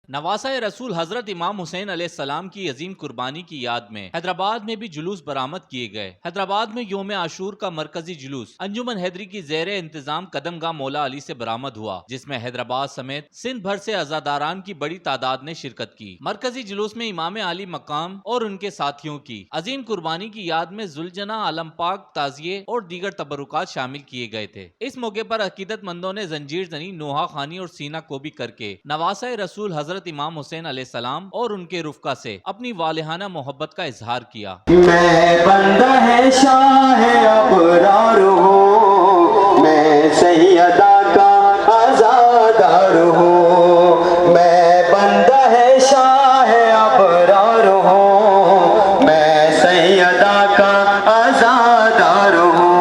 نواسہ رسول حضرت امام حسین علیہ السلام کی عظیم قربانی کی یاد میں حیدرآباد میں بھی جلوس برآمد کیے گئے۔ حیدرآباد میں یوم عاشور کا مرکزی جلوس انجمن حیدری کی زیر انتظام قدم گاہ مولا علی سے برآمد ہوا، جس میں حیدرآباد سمیت سندھ بھر سے عزاداران کی بڑی تعداد نے شرکت کی۔ مرکزی جلوس میں امام علی مقام اور ان کے ساتھیوں کی عظیم قربانی کی یاد میں ذوالجناح عالم پاک تعزیے اور دیگر تبرکات شامل کیے گئے تھے۔ اس موقع پر عقیدت مندوں نے زنجیر زنی، نوحہ خوانی اور سینہ کوبی کر کے نواسہ رسول حضرت امام حسین علیہ السلام اور ان کے رفقا سے اپنی والہانہ محبت کا اظہار کیا۔ میں بندہ ہے شاہ ابرار ہوں، میں سیدہ کا عزادار ہوں، میں بندہ ہے شاہ ابرار ہوں، میں سیدہ کا عزادار ہوں۔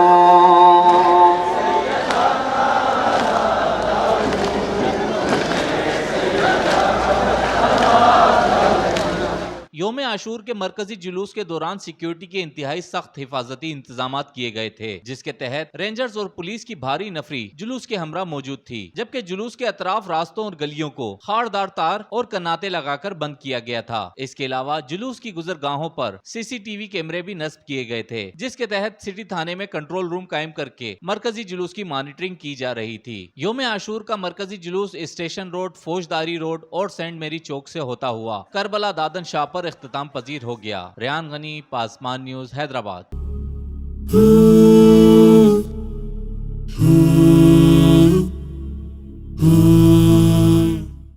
یوم عاشور کے مرکزی جلوس کے دوران سیکیورٹی کے انتہائی سخت حفاظتی انتظامات کیے گئے تھے، جس کے تحت رینجرز اور پولیس کی بھاری نفری جلوس کے ہمراہ موجود تھی، جبکہ جلوس کے اطراف راستوں اور گلیوں کو خاردار تار اور کناتے لگا کر بند کیا گیا تھا۔ اس کے علاوہ جلوس کی گزرگاہوں پر سی سی ٹی وی کیمرے بھی نصب کیے گئے تھے، جس کے تحت سٹی تھانے میں کنٹرول روم قائم کر کے مرکزی جلوس کی مانیٹرنگ کی جا رہی تھی۔ یوم عاشور کا مرکزی جلوس اسٹیشن روڈ، فوجداری روڈ اور سینٹ میری چوک سے ہوتا ہوا کربلا دادن شاہ پر اختتام پذیر ہو گیا۔ ریان غنی، پاسمان نیوز، حیدرآباد۔